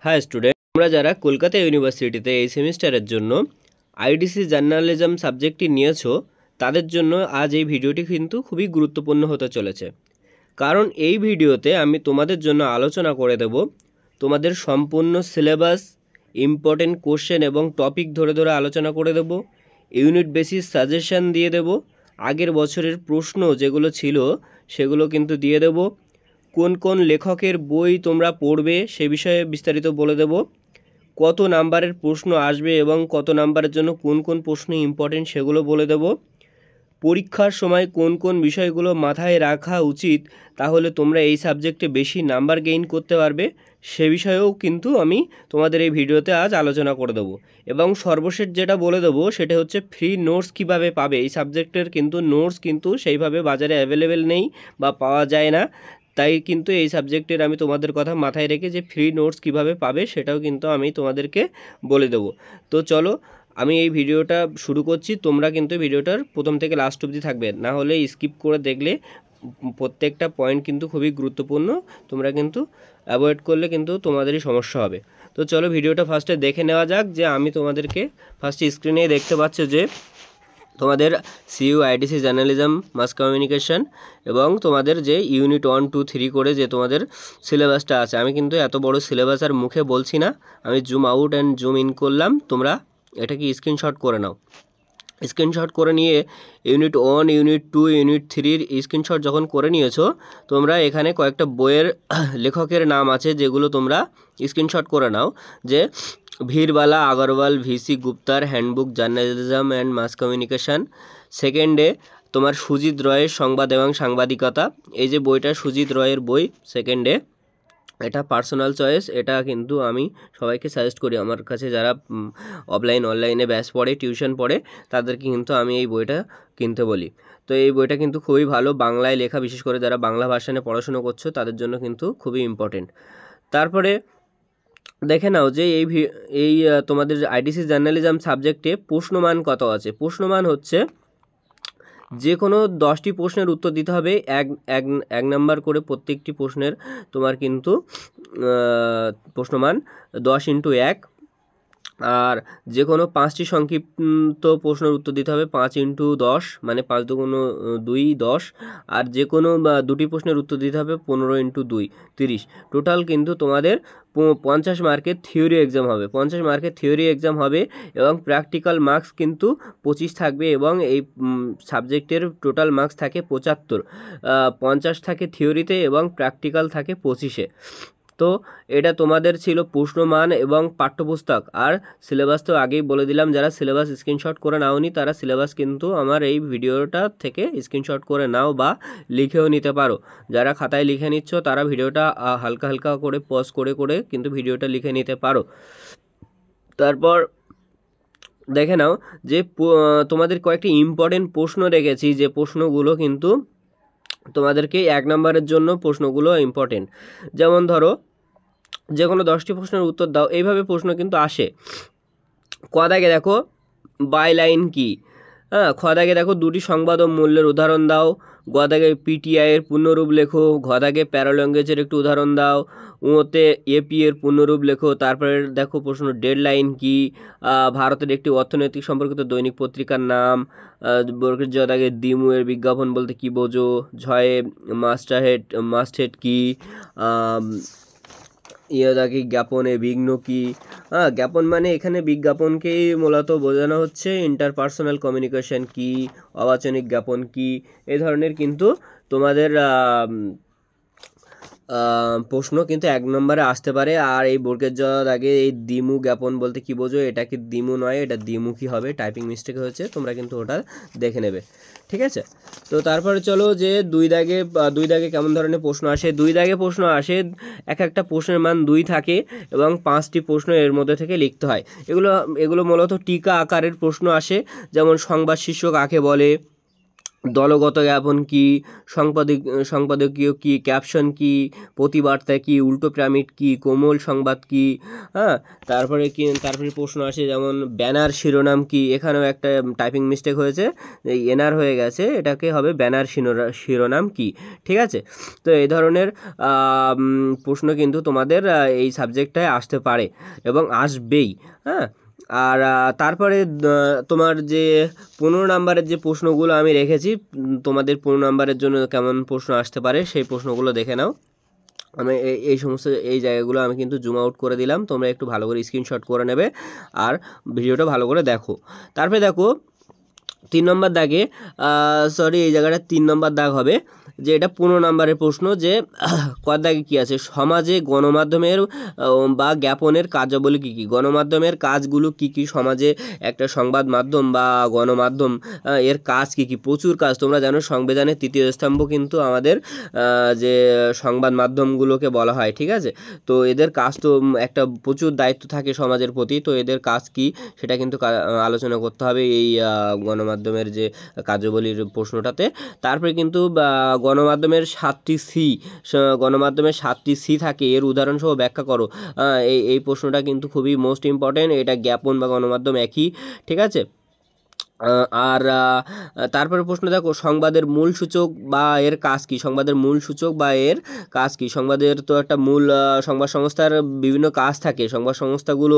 High student, তোমরা যারা কলকাতা ইউনিভার্সিটিতে এই সেমিস্টারের জন্য আইডিসি জার্নালিজম সাবজেক্টটি নিয়েছো তাদের জন্য আজ এই ভিডিওটি কিন্তু খুবই গুরুত্বপূর্ণ হতে চলেছে। কারণ এই ভিডিওতে আমি তোমাদের জন্য আলোচনা করে দেব তোমাদের সম্পূর্ণ সিলেবাস, ইম্পর্টেন্ট কোশ্চেন এবং টপিক ধরে ধরে আলোচনা করে দেব। ইউনিট বেসিস সাজেশন দিয়ে দেব, আগের বছরের প্রশ্ন যেগুলো ছিল সেগুলো কিন্তু দিয়ে দেব। কোন কোন লেখকের বই তোমরা পড়বে সে বিষয়ে বিস্তারিত বলে দেব। কত নাম্বারের প্রশ্ন আসবে এবং কত নাম্বারের জন্য কোন কোন প্রশ্ন ইম্পর্টেন্ট সেগুলো বলে দেব। পরীক্ষার সময় কোন কোন বিষয়গুলো মাথায় রাখা উচিত তাহলে তোমরা এই সাবজেক্টে বেশি নাম্বার গেইন করতে পারবে সে বিষয়েও কিন্তু আমি তোমাদের এই ভিডিওতে আজ আলোচনা করে দেবো। এবং সর্বশেষ যেটা বলে দেবো সেটা হচ্ছে ফ্রি নোটস কিভাবে পাবে। এই সাবজেক্টের কিন্তু নোটস কিন্তু সেইভাবে বাজারে অ্যাভেলেবেল নেই বা পাওয়া যায় না, তাই কিন্তু এই সাবজেক্টের আমি তোমাদের কথা মাথায় রেখে যে ফ্রি নোটস কিভাবে পাবে সেটাও কিন্তু আমি তোমাদেরকে বলে দেবো। তো চলো আমি এই ভিডিওটা শুরু করছি। তোমরা কিন্তু ভিডিওটার প্রথম থেকে লাস্ট অবধি থাকবে, না হলে স্কিপ করে দেখলে প্রত্যেকটা পয়েন্ট কিন্তু খুবই গুরুত্বপূর্ণ, তোমরা কিন্তু অ্যাভয়েড করলে কিন্তু তোমাদেরই সমস্যা হবে। তো চলো ভিডিওটা ফার্স্টে দেখে নেওয়া যাক। যে আমি তোমাদেরকে ফার্স্টে স্ক্রিনে দেখতে পাচ্ছ যে তোমাদের CU IDC journalism mass communication এবং তোমাদের যে ইউনিট 1, 2, 3 করে যে তোমাদের সিলেবাসটা আছে। আমি কিন্তু এত বড় সিলেবাস আর মুখে বলছি না, আমি zoom out and zoom in করলাম। তোমরা এটাকে স্ক্রিনশট করে নাও। স্ক্রিনশট করে নিয়ে ইউনিট 1, ইউনিট 2, ইউনিট 3-র স্ক্রিনশট যখন করে নিয়েছো তোমরা এখানে কয়েকটা বইয়ের লেখকের নাম আছে যেগুলো তোমরা স্ক্রিনশট করে নাও। যে ভীরবালা আগরওয়াল, ভিসি গুপ্তার handbook journalism and mass communication. সেকেন্ডে তোমার সুজিত রয়ের সংবাদ এবং সাংবাদিকতা, এই যে বইটা সুজিত রয়ের বই সেকেন্ডে, এটা পার্সোনাল চয়েস। এটা কিন্তু আমি সবাইকে সাজেস্ট করি, আমার কাছে যারা অফলাইন অনলাইনে ব্যাচ পড়ে, টিউশন পড়ে, তাদেরকে কিন্তু আমি এই বইটা কিনতে বলি। তো এই বইটা কিন্তু খুবই ভালো, বাংলায় লেখা, বিশেষ করে যারা বাংলা ভার্সনে পড়াশুনো করছো তাদের জন্য কিন্তু খুবই ইম্পর্টেন্ট। তারপরে দেখে নাও যে এই তোমাদের আইডিসি জার্নালিজম সাবজেক্টে প্রশ্নমান কত আছে। প্রশ্নমান হচ্ছে যে কোনো 10টি প্রশ্নের উত্তর দিতে হবে, এক নাম্বার করে প্রত্যেকটি প্রশ্নের তোমার কিন্তু প্রশ্নমান 10 × 1। আর যে কোনো 5টি সংক্ষিপ্ত প্রশ্নের উত্তর দিতে হবে 5 × 10, মানে 5 × 2 = 10। আর যে কোনো 2টি প্রশ্নের উত্তর দিতে হবে 15 × 2 = 30। টোটাল কিন্তু তোমাদের 50 মার্কের থিওরি এক্সাম হবে, 50 মার্কের থিওরি এক্সাম হবে এবং প্র্যাকটিক্যাল মার্কস কিন্তু 25 থাকবে। এবং এই সাবজেক্টের টোটাল মার্কস থাকে 75, 50 থাকে থিওরিতে এবং প্র্যাকটিক্যাল থাকে 25-এ। তো এটা তোমাদের ছিল প্রশ্নমান এবং পাঠ্যপুস্তক। আর সিলেবাস তো আগেই বলে দিলাম, যারা সিলেবাস স্ক্রিনশট করে নাওনি তারা সিলেবাস কিন্তু আমার এই ভিডিওটা থেকে স্ক্রিনশট করে নাও বা লিখেও নিতে পারো। যারা খাতায় লিখে নিচ্ছ তারা ভিডিওটা হালকা হালকা করে পজ করে করে কিন্তু ভিডিওটা লিখে নিতে পারো। তারপর দেখে নাও যে তোমাদের কয়েকটি ইম্পর্টেন্ট প্রশ্ন রেখেছি, যে প্রশ্নগুলো কিন্তু তোমাদেরকে 1 নম্বরের জন্য প্রশ্নগুলো ইম্পর্টেন্ট। যেমন ধরো যে কোনো 10টি প্রশ্নের উত্তর দাও, এইভাবে প্রশ্ন কিন্তু আসে। ক দাগে দেখো বাইলাইন কি, হ্যাঁ। খ দাগে দেখো 2টি সংবাদ ও মূল্যের উদাহরণ দাও। গ দাগে পিটিআই এর পূর্ণরূপ লেখো। ঘ দাগে প্যারাল্যাঙ্গুয়েজের একটু উদাহরণ দাও। উতে এপি এর পূর্ণরূপ লেখো। তারপরে দেখো প্রশ্ন ডেডলাইন কি, ভারতের একটি অর্থনৈতিক সম্পর্কিত দৈনিক পত্রিকার নাম। বর্গের জ দাগে দিমু এর বিজ্ঞাপন বলতে কি বোঝো। ঝয়ে মাস্টহেড কি, দাগে জ্ঞাপনে বিঘ্ন কি। জ্ঞাপন মানে এখানে বিজ্ঞাপনকেই মূলত বোঝানো হচ্ছে। ইন্টারপার্সোনাল কমিউনিকেশন কি, অবাচনিক জ্ঞাপন কি, এই ধরনের কিন্তু তোমাদের প্রশ্ন কিন্তু 1 নম্বরে আসতে পারে। আর এই বর্গের জ দাগে এই দিমু জ্ঞাপন বলতে কি বোঝো, এটা কি দিমু নয়, এটা দিমুখী হবে, টাইপিং মিস্টেক হয়েছে, তোমরা কিন্তু ওটা দেখে নেবে, ঠিক আছে। তো তারপরে চলো যে 2 দাগে কেমন ধরনের প্রশ্ন আসে। 2 দাগে প্রশ্ন আসে, একটা প্রশ্নের মান 2 থাকে এবং 5টি প্রশ্ন এর মধ্যে থেকে লিখতে হয়। এগুলো মূলত টিকা আকারের প্রশ্ন আসে। যেমন সংবাদ শীর্ষক কাকে বলে, দলগত জ্ঞাপন কি, সম্পাদকীয় কি, ক্যাপশন কি, প্রতিবার্তা কি, উল্টো পিরামিড কি, কোমল সংবাদ কি, হ্যাঁ। তারপরে প্রশ্ন আসে যেমন ব্যানার শিরোনাম কি, এখানেও একটা টাইপিং মিস্টেক হয়েছে, এনআর হয়ে গেছে, এটাকে হবে ব্যানার শিরোনাম কি, ঠিক আছে। তো এই ধরনের প্রশ্ন কিন্তু তোমাদের এই সাবজেক্টটায় আসতে পারে এবং আসবেই, হ্যাঁ। আর তারপরে তোমার যে 15 নম্বরের যে প্রশ্নগুলো আমি রেখেছি, তোমাদের 15 নম্বরের জন্য কেমন প্রশ্ন আসতে পারে সেই প্রশ্নগুলো দেখে নাও। আমি এই সমস্ত এই জায়গাগুলো আমি কিন্তু জুম আউট করে দিলাম, তোমরা একটু ভালো করে স্ক্রিনশট করে নেবে আর ভিডিওটা ভালো করে দেখো। তারপরে দেখো 3 নম্বর দাগে, এই জায়গাটা 3 নম্বর দাগ হবে, যে এটা 15 নম্বরের প্রশ্ন, যে কয় দাগে কী আছে, সমাজে গণমাধ্যমের বা জ্ঞাপনের কার্যাবলী কী কী, গণমাধ্যমের কাজগুলো কী কী, সমাজে একটা সংবাদ মাধ্যম বা গণমাধ্যম এর কাজ কী কী, প্রচুর কাজ। তোমরা জানো সংবিধানের 3য় স্তম্ভ কিন্তু আমাদের যে সংবাদ মাধ্যমগুলোকে বলা হয়, ঠিক আছে। তো এদের কাজ তো একটা প্রচুর দায়িত্ব থাকে সমাজের প্রতি, তো এদের কাজ কী সেটা কিন্তু আলোচনা করতে হবে এই গণমাধ্যমের যে কার্যাবলীর প্রশ্নটাতে। তারপরে কিন্তু গণমাধ্যমের 7টি সি থাকে, এর উদাহরণসহ ব্যাখ্যা করো। এই প্রশ্নটা কিন্তু খুবই মোস্ট ইম্পর্টেন্ট, এটা জ্ঞাপন বা গণমাধ্যম একই, ঠিক আছে। আর তারপরে প্রশ্ন দেখো, সংবাদের মূল সূচক বা এর কাজ কী, সংবাদের মূল সূচক বা এর কাজ কী। সংবাদের তো একটা মূল সংবাদ সংস্থার বিভিন্ন কাজ থাকে, সংবাদ সংস্থাগুলো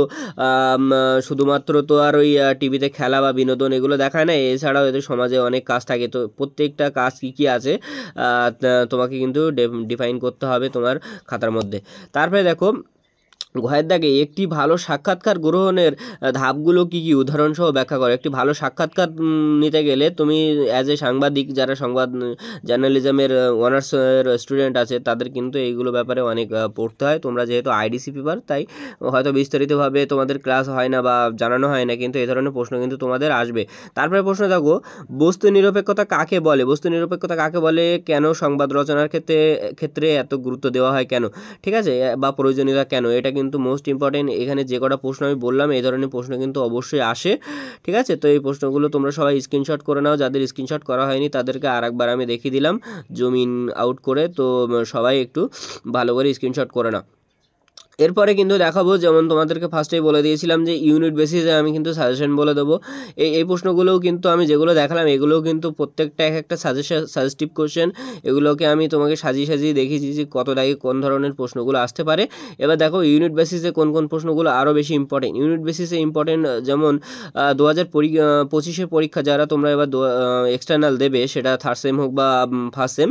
শুধুমাত্র তো আর ওই টিভিতে খেলা বা বিনোদন এগুলো দেখায় না, এছাড়াও এদের সমাজে অনেক কাজ থাকে। তো প্রত্যেকটা কাজ কী কী আছে তোমাকে কিন্তু ডিফাইন করতে হবে তোমার খাতার মধ্যে। তারপরে দেখো ঘয়ের দাগে, একটি ভালো সাক্ষাৎকার গ্রহণের ধাপগুলো কী কী, উদাহরণসহ ব্যাখ্যা করো। একটি ভালো সাক্ষাৎকার নিতে গেলে তুমি অ্যাজ এ সাংবাদিক, যারা সংবাদ জার্নালিজমের অনার্সের স্টুডেন্ট আছে, তাদের কিন্তু এইগুলো ব্যাপারে অনেক পড়তে হয়। তোমরা যেহেতু আইডিসি পেপার, তাই হয়তো বিস্তারিতভাবে তোমাদের ক্লাস হয় না বা জানানো হয় না, কিন্তু এই ধরনের প্রশ্ন কিন্তু তোমাদের আসবে। তারপরে প্রশ্ন দেখো, বস্তু নিরপেক্ষতা কাকে বলে, বস্তু নিরপেক্ষতা কাকে বলে, কেন সংবাদ রচনার ক্ষেত্রে এত গুরুত্ব দেওয়া হয়, কেন, ঠিক আছে, বা প্রয়োজনীয়তা কেন, এটা কিন্তু মোস্ট ইম্পর্টেন্ট। এখানে যে কটা প্রশ্ন আমি বললাম এই ধরনের প্রশ্ন কিন্তু অবশ্যই আসে, ঠিক আছে। তো এই প্রশ্নগুলো তোমরা সবাই স্ক্রিনশট করে নাও, যাদের স্ক্রিনশট করা হয়নি তাদেরকে আরেকবার আমি দেখিয়ে দিলাম জুম ইন আউট করে, তো সবাই একটু ভালো করে স্ক্রিনশট করে নাও। এরপরে কিন্তু দেখাবো, যেমন তোমাদেরকে ফার্স্টেই বলে দিয়েছিলাম যে ইউনিট বেসিসে আমি কিন্তু সাজেশন বলে দেবো। এই প্রশ্নগুলোও কিন্তু আমি যেগুলো দেখালাম এগুলোও কিন্তু প্রত্যেকটা একটা সাজেস্টিভ কোশ্চেন, এগুলোকে আমি তোমাকে সাজিয়ে দেখিয়েছি যে কত দাগে কোন ধরনের প্রশ্নগুলো আসতে পারে। এবার দেখো ইউনিট বেসিসে কোন কোন প্রশ্নগুলো আরও বেশি ইম্পর্টেন্ট। ইউনিট বেসিসে ইম্পর্টেন্ট যেমন 2025 পরীক্ষা যারা তোমরা এবার এক্সটার্নাল দেবে, সেটা থার্ড সেম হোক বা ফার্স্ট সেম,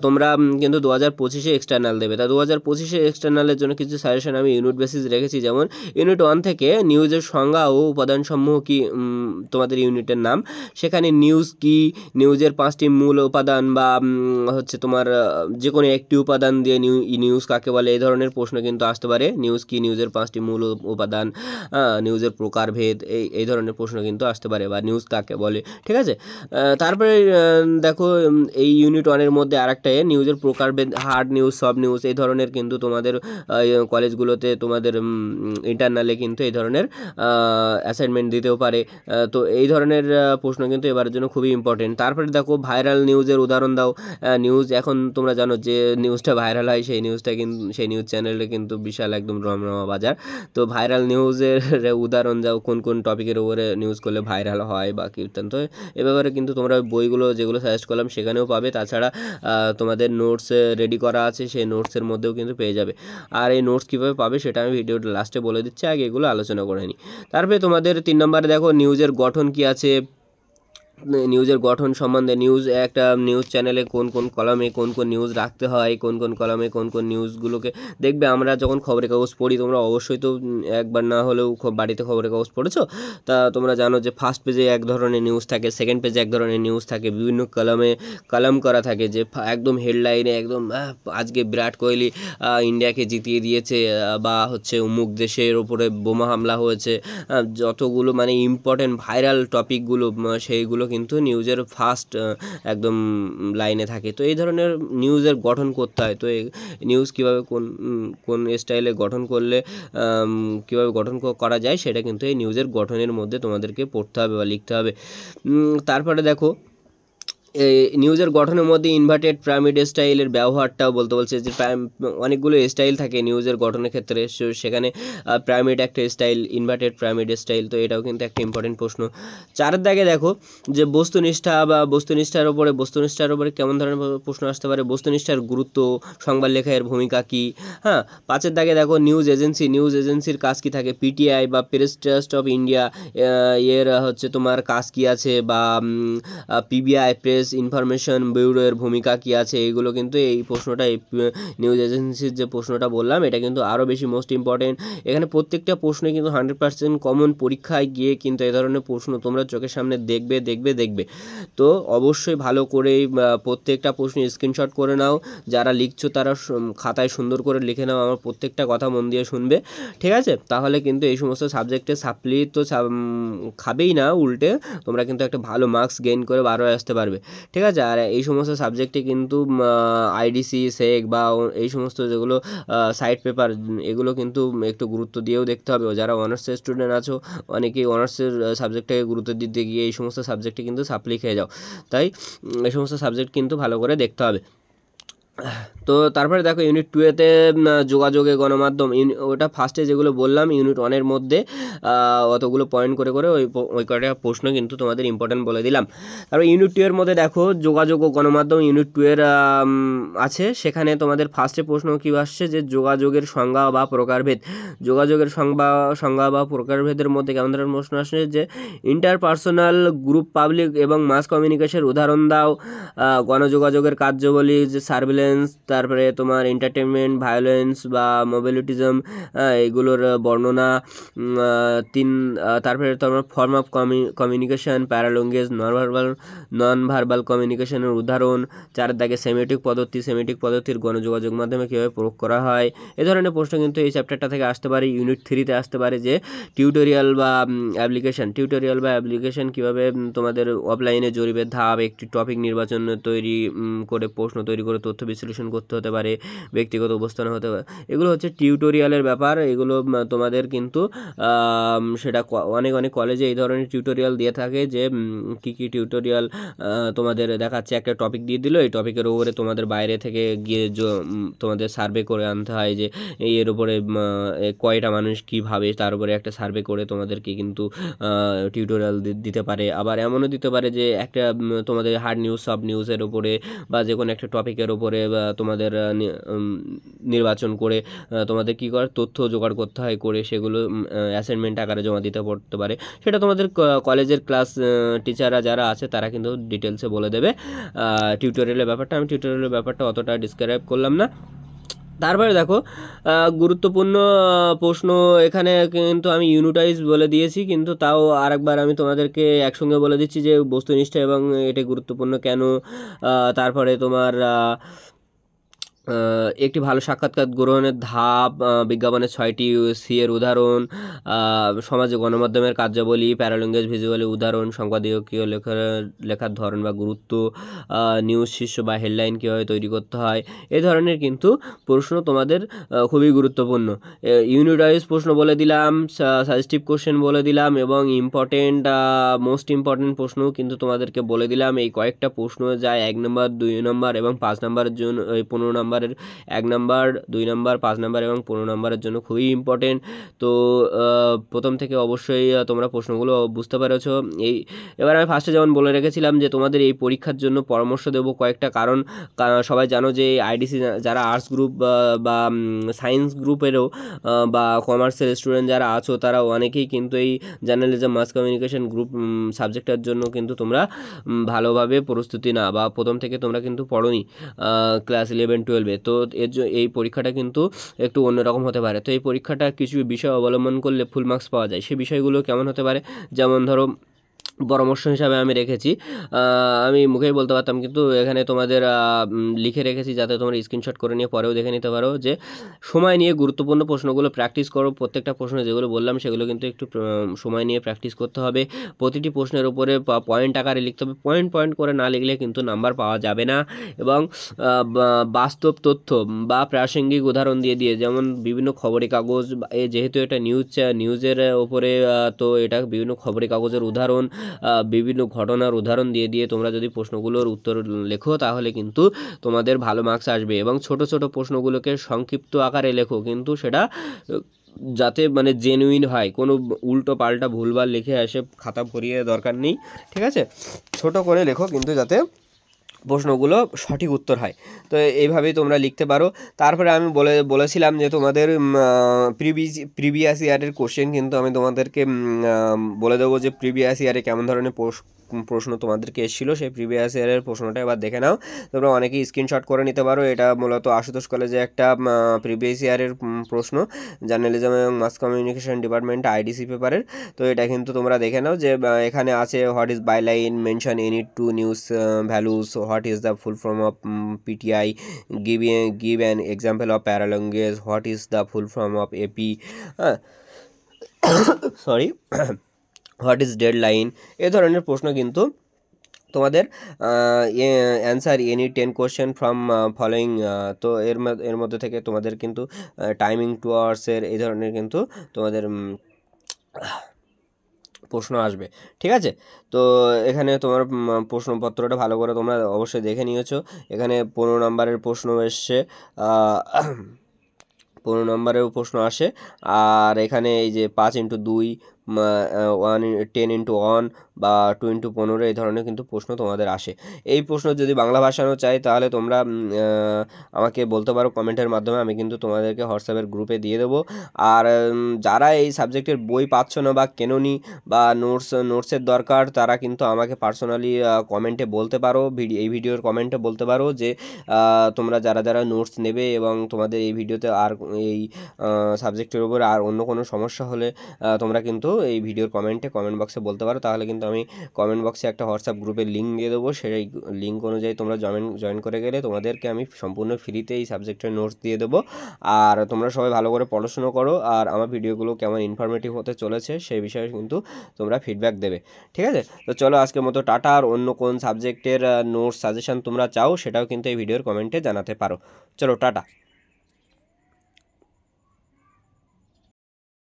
তোমরা কিন্তু 2025 এক্সটার্নাল দেবে। তা 2025 এক্সটার্নালের জন্য কিছু সাজেশন আমি ইউনিট বেসিস রেখেছি, যেমন ইউনিট 1 থেকে নিউজের সংজ্ঞা ও উপাদানসমূহ কি তোমাদের ইউনিটের নাম, সেখানে নিউজ কি, নিউজের 5টি মূল উপাদান বা হচ্ছে তোমার যে কোনো একটি উপাদান দিয়ে নিউজ কাকে বলে, এই ধরনের প্রশ্ন কিন্তু আসতে পারে। নিউজ কি, নিউজের 5টি মূল উপাদান, নিউজের প্রকারভেদ, এই ধরনের প্রশ্ন কিন্তু আসতে পারে, বা নিউজ কাকে বলে, ঠিক আছে। তারপরে দেখো এই ইউনিট 1-এর মধ্যে আরেকটা নিউজের প্রকারভেদ, হার্ড নিউজ, সব নিউজ, এই ধরনের কিন্তু তোমাদের কলেজগুলোতে তোমাদের ইন্টারনালে কিন্তু এই ধরনের অ্যাসাইনমেন্ট দিতেও পারে। তো এই ধরনের প্রশ্ন কিন্তু এবারের জন্য খুবই ইম্পর্টেন্ট। তারপরে দেখো ভাইরাল নিউজের উদাহরণ দাও। নিউজ এখন তোমরা জানো যে নিউজটা ভাইরাল হয়, সেই নিউজটা কিন্তু সেই নিউজ চ্যানেলে কিন্তু বিশাল একদম রমরমা বাজার। তো ভাইরাল নিউজের উদাহরণ দাও, কোন কোন টপিকের উপরে নিউজ করলে ভাইরাল হয় বা কীর্তন। তো এ ব্যাপারে কিন্তু তোমরা বইগুলো যেগুলো সাজেস্ট করলাম সেখানেও পাবে, তাছাড়া তোমাদের নোটস রেডি করা আছে, সেই নোটসের মধ্যেও কিন্তু পেয়ে যাবে। আর এই নোটস কীভাবে পাবে সেটা আমি ভিডিওটা লাস্টে বলে দিচ্ছি, আগে এগুলো আলোচনা করে নিই। তারপরে তোমাদের 3 নম্বরে দেখো নিউজের গঠন কি আছে, নিউজের গঠন সম্বন্ধে, একটা নিউজ চ্যানেলে কোন কোন কলামে কোন কোন নিউজ রাখতে হয়, কোন কোন কলামে কোন কোন নিউজগুলোকে দেখবে। আমরা যখন খবরের কাগজ পড়ি, তোমরা অবশ্যই তো একবার না হলেও বাড়িতে খবরের কাগজ পড়েছো, তা তোমরা জানো যে ফার্স্ট পেজে এক ধরনের নিউজ থাকে, সেকেন্ড পেজে এক ধরনের নিউজ থাকে, বিভিন্ন কলাম করা থাকে, যে একদম হেডলাইনে একদম আজকে বিরাট কোহলি ইন্ডিয়াকে জিতিয়ে দিয়েছে, বা হচ্ছে অমুক দেশের ওপরে বোমা হামলা হয়েছে, যতগুলো মানে ইম্পর্টেন্ট ভাইরাল টপিকগুলো সেইগুলো কিন্তু নিউজের ফার্স্ট একদম লাইনে থাকে। তো এই ধরনের নিউজের গঠন করতে হয়। তো এই নিউজ কীভাবে কোন স্টাইলে গঠন করলে কীভাবে গঠন করা যায়, সেটা কিন্তু এই নিউজের গঠনের মধ্যে তোমাদেরকে পড়তে হবে বা লিখতে হবে। তারপরে দেখো এই নিউজের গঠনের মধ্যে ইনভার্টেড পিরামিড স্টাইলের ব্যবহারটাও বলতে বলছে যে অনেকগুলো স্টাইল থাকে নিউজের গঠনের ক্ষেত্রে, সেখানে পিরামিড একটা স্টাইল, ইনভার্টেড পিরামিড স্টাইল, তো এটাও কিন্তু একটা ইম্পর্টেন্ট প্রশ্ন। 4 দাগে দেখো যে বস্তুনিষ্ঠা বা বস্তুনিষ্ঠার উপরে কেমন ধরনের প্রশ্ন আসতে পারে, বস্তুনিষ্ঠার গুরুত্ব, সংবাদ লেখার ভূমিকা কী। হ্যাঁ, 5 দাগে দেখো নিউজ এজেন্সির কাজ কী থাকে, পিটিআই বা প্রেস ট্রাস্ট অফ ইন্ডিয়া এর হচ্ছে তোমার কাজ কী আছে, বা পিবিআই প্রেস ইনফরমেশন ব্যুরোর ভূমিকা কী আছে, এইগুলো কিন্তু এই প্রশ্নটা, এই নিউজ এজেন্সির যে প্রশ্নটা বললাম এটা কিন্তু আরও বেশি মোস্ট ইম্পর্টেন্ট। এখানে প্রত্যেকটা প্রশ্নে কিন্তু 100% কমন, পরীক্ষায় গিয়ে কিন্তু এই ধরনের প্রশ্ন তোমরা চোখের সামনে দেখবে। তো অবশ্যই ভালো করে প্রত্যেকটা প্রশ্ন স্ক্রিনশট করে নাও, যারা লিখছো তারা খাতায় সুন্দর করে লিখে নাও, আমার প্রত্যেকটা কথা মন দিয়ে শুনবে, ঠিক আছে? তাহলে কিন্তু এই সমস্ত সাবজেক্টে সাপ্লি তো খাবেই না, উল্টে তোমরা কিন্তু একটা ভালো মার্কস গেইন করে 12 আসতে পারবে, ঠিক আছে? আর এই সমস্ত সাবজেক্টে কিন্তু আইডিসি, সেক বা এই সমস্ত যেগুলো সাইড পেপার, এগুলো কিন্তু একটু গুরুত্ব দিয়েও দেখতে হবে। যারা অনার্সের স্টুডেন্ট আছো, অনেকেই অনার্সের সাবজেক্টটাকে গুরুত্ব দিতে গিয়ে এই সমস্ত সাবজেক্টে কিন্তু সাপ্লি খেয়ে যাও, তাই এই সমস্ত সাবজেক্ট কিন্তু ভালো করে দেখতে হবে। তো তারপরে দেখো ইউনিট 2-তে যোগাযোগে গণমাধ্যম, ওটা ফার্স্টে যেগুলো বললাম ইউনিট 1-এর মধ্যে অতগুলো পয়েন্ট করে ওই কয়টা প্রশ্ন কিন্তু তোমাদের ইম্পর্টেন্ট বলে দিলাম। তারপর ইউনিট 2-এর মধ্যে দেখো যোগাযোগ ও গণমাধ্যম, ইউনিট 2-এর আছে, সেখানে তোমাদের ফার্স্টে প্রশ্ন কী আসছে যে যোগাযোগের সংজ্ঞা বা প্রকারভেদ। যোগাযোগের সংজ্ঞা বা প্রকারভেদের মধ্যে কেমন ধরনের প্রশ্ন আসছে যে ইন্টারপার্সোনাল, গ্রুপ, পাবলিক এবং মাস কমিউনিকেশন উদাহরণ দাও, গণযোগাযোগের কার্যাবলী যে সার্ভিলেন্স, তারপরে তোমার এন্টারটেনমেন্ট, ভায়োলেন্স বা মোবিলিটিজম, এগুলোর বর্ণনা। তারপরে তোমার form of communication, paralanguage, non verbal কমিউনিকেশনের উদাহরণ। 4 দাগে সেমিটিক পদ্ধতির গণযোগাযোগ মাধ্যমে কীভাবে প্রয়োগ করা হয়। এ ধরনের প্রশ্ন কিন্তু এই চ্যাপ্টারটা থেকে আসতে পারে। ইউনিট 3-তে আসতে পারে যে টিউটোরিয়াল বা অ্যাপ্লিকেশন কীভাবে তোমাদের অফলাইনে জরিপের ধাপ, একটি টপিক নির্বাচন তৈরি করে প্রশ্ন তৈরি করে তথ্য বিশ্লেষণ করতে হতে পারে, ব্যক্তিগত অবস্থান হতে পারে। এগুলো হচ্ছে টিউটোরিয়ালের ব্যাপার। এগুলো তোমাদের কিন্তু সেটা অনেক কলেজে এই ধরনের টিউটোরিয়াল দিয়ে থাকে যে কী টিউটোরিয়াল তোমাদের দেখাচ্ছে, একটা টপিক দিয়ে দিল, এই টপিকের উপরে তোমাদের বাইরে থেকে গিয়ে তোমাদের সার্ভে করে আনতে হয় যে এর উপরে কয়টা মানুষ কীভাবে, তার উপরে একটা সার্ভে করে তোমাদেরকে কিন্তু টিউটোরিয়াল দিতে পারে। আবার এমনও দিতে পারে যে একটা তোমাদের হার্ড নিউজ, সব নিউজের উপরে বা যে কোনো একটা টপিকের উপরে তোমাদের নির্বাচন করে তোমাদের কী করে তথ্য জোগাড় করতে হয়, করে সেগুলো অ্যাসাইনমেন্ট আকারে জমা দিতে পড়তে পারে। সেটা তোমাদের কলেজের ক্লাস টিচাররা যারা আছে তারা কিন্তু ডিটেলসে বলে দেবে টিউটোরিয়ালের ব্যাপারটা। আমি টিউটোরিয়ালের ব্যাপারটা অতটা ডিসক্রাইব করলাম না। তারপরে দেখো গুরুত্বপূর্ণ প্রশ্ন, এখানে কিন্তু আমি ইউনিটাইজ বলে দিয়েছি, কিন্তু তাও আরেকবার আমি তোমাদেরকে একসঙ্গে বলে দিচ্ছি যে বস্তুনিষ্ঠ এবং এটি গুরুত্বপূর্ণ কেন। তারপরে তোমার একটি ভালো সাক্ষাৎকার গ্রহণের ধাপ, বিজ্ঞাপনের 6টি সি এর উদাহরণ, সমাজে গণমাধ্যমের কার্যাবলী, প্যারাল্যাঙ্গুয়েজ ভিজুয়ালের উদাহরণ, সম্পাদকীয় লেখার ধরন বা গুরুত্ব, নিউজ শীর্ষ বা হেডলাইন কীভাবে তৈরি করতে হয়। এই ধরনের কিন্তু প্রশ্ন তোমাদের খুবই গুরুত্বপূর্ণ। ইউনিট ওয়াইজ প্রশ্ন বলে দিলাম, সাজেস্টিভ কোশ্চেন বলে দিলাম, এবং মোস্ট ইম্পর্টেন্ট প্রশ্নও কিন্তু তোমাদেরকে বলে দিলাম। এই কয়েকটা প্রশ্ন যায় 1 নম্বর, 2 নম্বর এবং 5 নম্বরের জন্য, 15 নম্বরের 1 নম্বর, 2 নম্বর, 5 নম্বর এবং 15 নম্বরের জন্য খুবই ইম্পর্টেন্ট। তো প্রথম থেকে অবশ্যই তোমরা প্রশ্নগুলো বুঝতে পেরেছো। এবার আমি ফার্স্টে যেমন বলে রেখেছিলাম যে তোমাদের এই পরীক্ষার জন্য পরামর্শ দেবো কয়েকটা, কারণ সবাই জানো যে আইডিসি যারা আর্টস গ্রুপ বা সায়েন্স গ্রুপেরও বা কমার্সের স্টুডেন্ট যারা আছো তারা অনেকেই কিন্তু এই জার্নালিজম, মাস কমিউনিকেশন গ্রুপ সাবজেক্টের জন্য কিন্তু তোমরা ভালোভাবে প্রস্তুতি না, বা প্রথম থেকে তোমরা কিন্তু পড়োনি ক্লাস 11-12-এ। তো এই পরীক্ষাটা কিন্তু একটু অন্যরকম হতে পারে। তো এই পরীক্ষাটা কিছু বিষয় অবলম্বন করলে ফুল মার্কস পাওয়া যায়। সেই বিষয়গুলো কেমন হতে পারে, যেমন ধরো পরামর্শ হিসাবে আমি রেখেছি, আমি মুখেই বলতে পারতাম কিন্তু এখানে তোমাদের লিখে রেখেছি যাতে তোমরা স্ক্রিনশট করে নিয়ে পরেও দেখে নিতে পারো, যে সময় নিয়ে গুরুত্বপূর্ণ প্রশ্নগুলো প্র্যাকটিস করো। প্রত্যেকটা প্রশ্ন যেগুলো বললাম সেগুলো কিন্তু একটু সময় নিয়ে প্র্যাকটিস করতে হবে। প্রতিটি প্রশ্নের উপরে পয়েন্ট আকারে লিখতে হবে, পয়েন্ট করে না লিখলে কিন্তু নাম্বার পাওয়া যাবে না। এবং বাস্তব তথ্য বা প্রাসঙ্গিক উদাহরণ দিয়ে যেমন বিভিন্ন খবরের কাগজ, যেহেতু এটা নিউজের ওপরে, তো এটা বিভিন্ন খবরের কাগজের উদাহরণ বিভিন্ন ঘটনার উদাহরণ দিয়ে দিয়ে তোমরা যদি প্রশ্নগুলোর উত্তর লেখো তাহলে কিন্তু তোমাদের ভালো মার্কস আসবে। এবং ছোট ছোট প্রশ্নগুলোকে সংক্ষিপ্ত আকারে লেখো, কিন্তু সেটা যাতে মানে জেনুইন হয়, কোনো উল্টো পাল্টা ভুলভাল লিখে এসে খাতা ভরিয়ে দরকার নেই, ঠিক আছে? ছোট করে লেখো কিন্তু যাতে প্রশ্নগুলো সঠিক উত্তর হয়। তো এইভাবেই তোমরা লিখতে পারো। তারপরে আমি বলেছিলাম যে তোমাদের প্রিভিয়াস ইয়ারের কোশ্চেন কিন্তু আমি তোমাদেরকে বলে দেবো যে প্রিভিয়াস ইয়ারে কেমন ধরনের প্রশ্ন তোমাদেরকে এসেছিলো। সেই প্রিভিয়াস ইয়ারের প্রশ্নটা এবার দেখে নাও। তোমরা অনেকেই স্ক্রিনশট করে নিতে পারো। এটা মূলত আশুতোষ কলেজে একটা প্রিভিয়াস ইয়ারের প্রশ্ন, জার্নালিজম এবং মাস কমিউনিকেশন ডিপার্টমেন্ট আইডিসি পেপারের। তো এটা কিন্তু তোমরা দেখে নাও যে এখানে আছে what is byline, mention any two news values, what is the full form of PTI, give an example of paralanguage, what is the full form of AP, sorry what is deadline, এ ধরনের প্রশ্ন কিন্তু তোমাদের answer any 10 question from following. তো এর মধ্যে থেকে তোমাদের কিন্তু টাইমিং 2 আওয়ার্সের এই ধরনের কিন্তু তোমাদের প্রশ্ন আসবে, ঠিক আছে? তো এখানে তোমার প্রশ্নপত্রটা ভালো করে তোমরা অবশ্যই দেখে নিয়েছো। এখানে 15 নম্বরের প্রশ্ন এসছে, 15 নম্বরেও প্রশ্ন আসে। আর এখানে এই যে 5x2, 10x1 বা 2x15 এই ধরনের কিন্তু প্রশ্ন তোমাদের আসে। এই প্রশ্ন যদি বাংলা ভাষানো চাই তাহলে তোমরা আমাকে বলতে পারো কমেন্টের মাধ্যমে, আমি কিন্তু তোমাদেরকে হোয়াটসঅ্যাপের গ্রুপে দিয়ে দেবো। আর যারা এই সাবজেক্টের বই পাচ্ছ না বা কেননি বা নোটসের দরকার, তারা কিন্তু আমাকে পার্সোনালি কমেন্টে বলতে পারো, এই ভিডিওর কমেন্টে বলতে পারো যে তোমরা যারা যারা নোটস নেবে এবং তোমাদের এই ভিডিওতে আর এই সাবজেক্টের উপর আর অন্য কোনো সমস্যা হলে তোমরা কিন্তু এই ভিডিওর কমেন্ট বক্সে বলতে পারো। তাহলে কিন্তু আমি কমেন্ট বক্সে একটা হোয়াটসঅ্যাপ গ্রুপের লিঙ্ক দিয়ে দেবো। সেই লিঙ্ক অনুযায়ী তোমরা জয়েন করে গেলে তোমাদেরকে আমি সম্পূর্ণ ফ্রিতে এই সাবজেক্টের নোটস দিয়ে দেবো। আর তোমরা সবাই ভালো করে পড়াশুনো করো, আর আমার ভিডিওগুলো কেমন ইনফরমেটিভ হতে চলেছে সেই বিষয়ে কিন্তু তোমরা ফিডব্যাক দেবে, ঠিক আছে? তো চলো আজকের মতো টাটা। আর অন্য কোন সাবজেক্টের নোটস সাজেশন তোমরা চাও সেটাও কিন্তু এই ভিডিওর কমেন্টে জানাতে পারো। চলো টাটা।